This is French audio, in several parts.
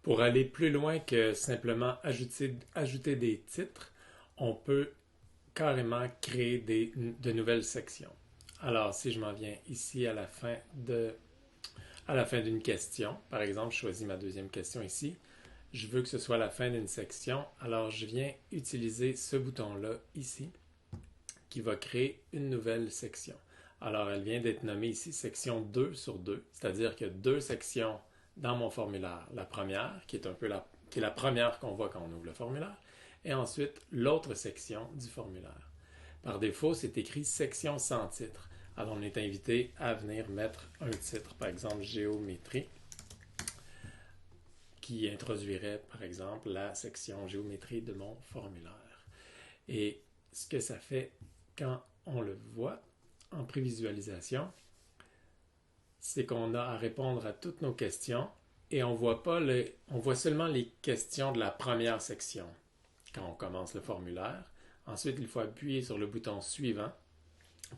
Pour aller plus loin que simplement ajouter des titres, on peut carrément créer de nouvelles sections. Alors, si je m'en viens ici à la fin d'une question, par exemple, je choisis ma deuxième question ici, je veux que ce soit la fin d'une section, alors je viens utiliser ce bouton-là ici qui va créer une nouvelle section. Alors, elle vient d'être nommée ici section 2 sur 2, c'est-à-dire qu'il y a deux sections dans mon formulaire. La première, qui est qui est la première qu'on voit quand on ouvre le formulaire, et ensuite l'autre section du formulaire. Par défaut, c'est écrit section sans titre. Alors, on est invité à venir mettre un titre, par exemple géométrie, qui introduirait, par exemple, la section géométrie de mon formulaire. Et ce que ça fait quand on le voit en prévisualisation, c'est qu'on a à répondre à toutes nos questions et on voit seulement les questions de la première section quand on commence le formulaire. Ensuite, il faut appuyer sur le bouton suivant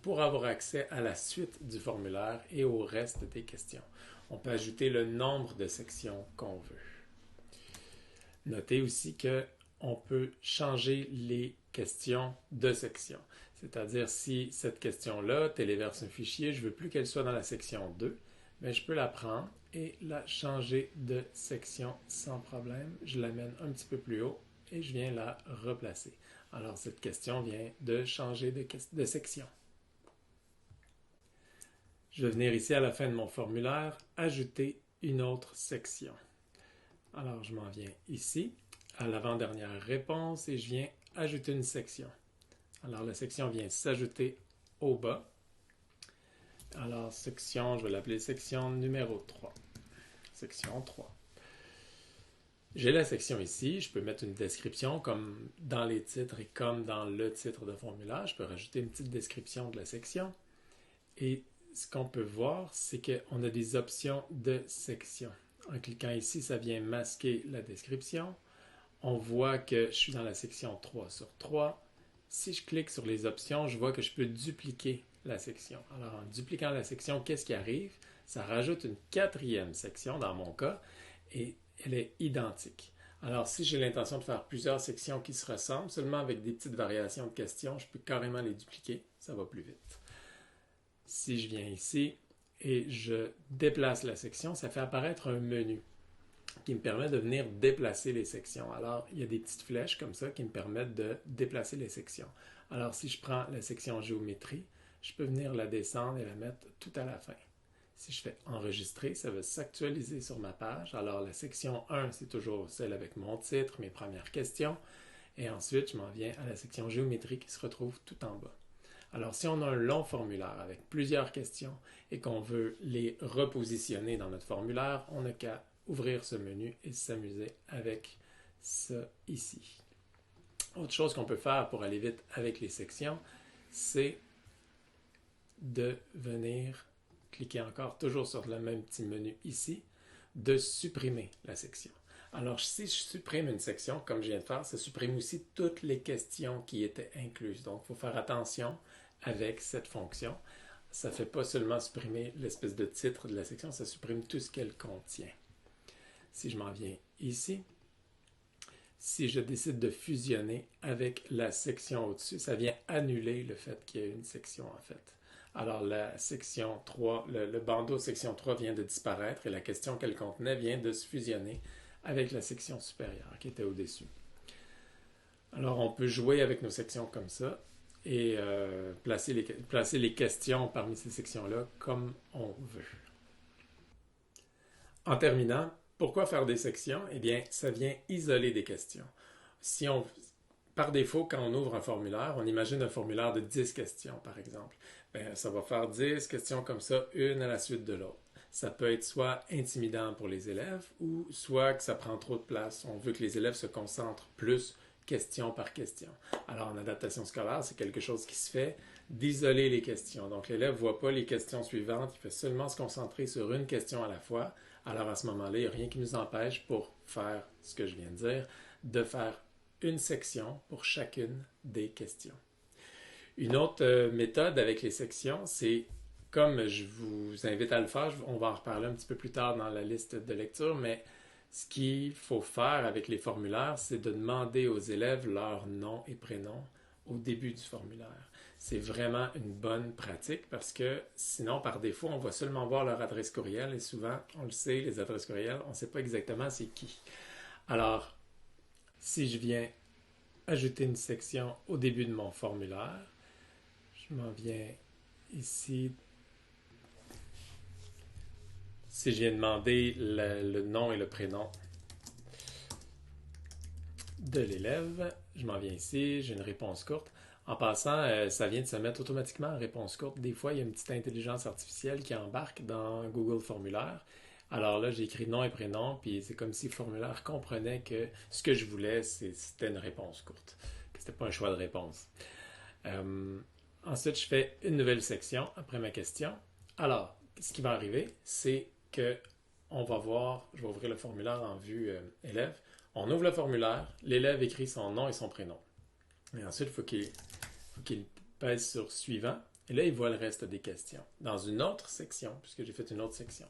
pour avoir accès à la suite du formulaire et au reste des questions. On peut ajouter le nombre de sections qu'on veut. Notez aussi qu'on peut changer les questions de section. C'est-à-dire, si cette question-là téléverse un fichier, je ne veux plus qu'elle soit dans la section 2, mais je peux la prendre et la changer de section sans problème. Je l'amène un petit peu plus haut et je viens la replacer. Alors, cette question vient de changer de section. Je vais venir ici à la fin de mon formulaire, ajouter une autre section. Alors, je m'en viens ici, à l'avant-dernière réponse, et je viens ajouter une section. Alors, la section vient s'ajouter au bas. Alors, section, je vais l'appeler section numéro 3. Section 3. J'ai la section ici, je peux mettre une description comme dans les titres et comme dans le titre de formulaire. Je peux rajouter une petite description de la section. Et ce qu'on peut voir, c'est qu'on a des options de section. En cliquant ici, ça vient masquer la description. On voit que je suis dans la section 3 sur 3. Si je clique sur les options, je vois que je peux dupliquer la section. Alors, en dupliquant la section, qu'est-ce qui arrive? Ça rajoute une quatrième section dans mon cas et elle est identique. Alors, si j'ai l'intention de faire plusieurs sections qui se ressemblent, seulement avec des petites variations de questions, je peux carrément les dupliquer. Ça va plus vite. Si je viens ici et je déplace la section, ça fait apparaître un menu qui me permet de venir déplacer les sections. Alors, il y a des petites flèches comme ça qui me permettent de déplacer les sections. Alors, si je prends la section géométrie, je peux venir la descendre et la mettre tout à la fin. Si je fais enregistrer, ça va s'actualiser sur ma page. Alors, la section 1, c'est toujours celle avec mon titre, mes premières questions. Et ensuite, je m'en viens à la section géométrie qui se retrouve tout en bas. Alors, si on a un long formulaire avec plusieurs questions et qu'on veut les repositionner dans notre formulaire, on n'a qu'à ouvrir ce menu et s'amuser avec ça ici. Autre chose qu'on peut faire pour aller vite avec les sections, c'est de venir cliquer encore toujours sur le même petit menu ici, de supprimer la section. Alors, si je supprime une section, comme je viens de faire, ça supprime aussi toutes les questions qui étaient incluses. Donc, il faut faire attention avec cette fonction. Ça ne fait pas seulement supprimer l'espèce de titre de la section, ça supprime tout ce qu'elle contient. Si je m'en viens ici, si je décide de fusionner avec la section au-dessus, ça vient annuler le fait qu'il y ait une section en fait. Alors la section 3, le bandeau section 3 vient de disparaître et la question qu'elle contenait vient de se fusionner avec la section supérieure qui était au-dessus. Alors on peut jouer avec nos sections comme ça et placer les questions parmi ces sections-là comme on veut. En terminant, pourquoi faire des sections? Eh bien, ça vient isoler des questions. Si on, Par défaut, quand on ouvre un formulaire, on imagine un formulaire de 10 questions, par exemple. Bien, ça va faire 10 questions comme ça, une à la suite de l'autre. Ça peut être soit intimidant pour les élèves ou soit que ça prend trop de place. On veut que les élèves se concentrent plus question par question. Alors, en adaptation scolaire, c'est quelque chose qui se fait d'isoler les questions. Donc, l'élève ne voit pas les questions suivantes, il fait seulement se concentrer sur une question à la fois. Alors, à ce moment-là, il n'y a rien qui nous empêche, pour faire ce que je viens de dire, de faire une section pour chacune des questions. Une autre méthode avec les sections, c'est comme je vous invite à le faire, on va en reparler un petit peu plus tard dans la liste de lecture, mais Ce qu'il faut faire avec les formulaires, c'est de demander aux élèves leur nom et prénom au début du formulaire. C'est vraiment une bonne pratique parce que sinon, par défaut, on va seulement voir leur adresse courriel et souvent, on le sait, les adresses courriel, on ne sait pas exactement c'est qui. Alors, si je viens ajouter une section au début de mon formulaire, je m'en viens ici. Si je viens demander le nom et le prénom de l'élève, je m'en viens ici, j'ai une réponse courte. En passant, ça vient de se mettre automatiquement en réponse courte. Des fois, il y a une petite intelligence artificielle qui embarque dans Google Formulaire. Alors là, j'ai écrit nom et prénom, puis c'est comme si le formulaire comprenait que ce que je voulais, c'était une réponse courte, que c'était pas un choix de réponse. Ensuite, je fais une nouvelle section après ma question. Alors, ce qui va arriver, c'est que on va voir, je vais ouvrir le formulaire en vue élève. On ouvre le formulaire, l'élève écrit son nom et son prénom. Et ensuite, il faut qu'il pèse sur suivant. Et là, il voit le reste des questions. Dans une autre section, puisque j'ai fait une autre section,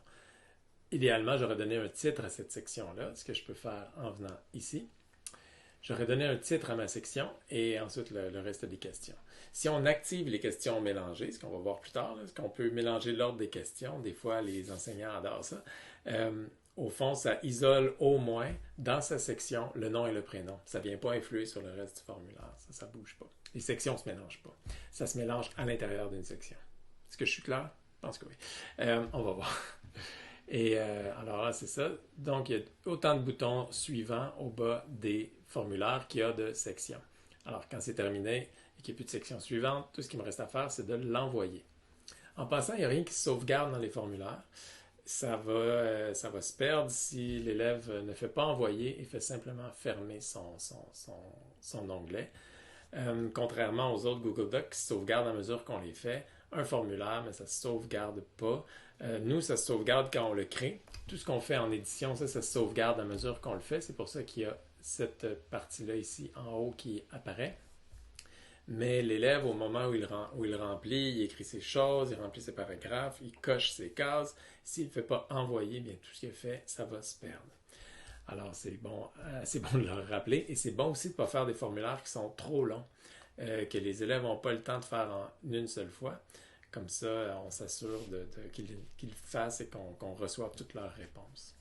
idéalement, j'aurais donné un titre à cette section-là, ce que je peux faire en venant ici. J'aurais donné un titre à ma section et ensuite le reste des questions. Si on active les questions mélangées, ce qu'on va voir plus tard, est-ce qu'on peut mélanger l'ordre des questions? Des fois, les enseignants adorent ça. Au fond, ça isole au moins dans sa section le nom et le prénom. Ça ne vient pas influer sur le reste du formulaire. Ça ne bouge pas. Les sections ne se mélangent pas. Ça se mélange à l'intérieur d'une section. Est-ce que je suis clair? Je pense que oui. On va voir. Et alors là, c'est ça. Donc, il y a autant de boutons suivants au bas des formulaires qu'il y a de sections. Alors, quand c'est terminé et qu'il n'y a plus de section suivante, tout ce qu'il me reste à faire, c'est de l'envoyer. En passant, il n'y a rien qui se sauvegarde dans les formulaires. Ça va se perdre si l'élève ne fait pas envoyer et fait simplement fermer son onglet. Contrairement aux autres Google Docs qui se sauvegardent à mesure qu'on les fait, un formulaire, mais ça ne se sauvegarde pas. Nous, ça se sauvegarde quand on le crée. Tout ce qu'on fait en édition, ça se sauvegarde à mesure qu'on le fait. C'est pour ça qu'il y a cette partie-là ici en haut qui apparaît. Mais l'élève, au moment où il remplit, il écrit ses choses, il remplit ses paragraphes, il coche ses cases. S'il ne fait pas envoyer, bien tout ce qu'il a fait, ça va se perdre. Alors, c'est bon de le rappeler. Et c'est bon aussi de ne pas faire des formulaires qui sont trop longs, que les élèves n'ont pas le temps de faire en une seule fois. Comme ça, on s'assure qu'ils le fassent et qu'on reçoive toutes leurs réponses.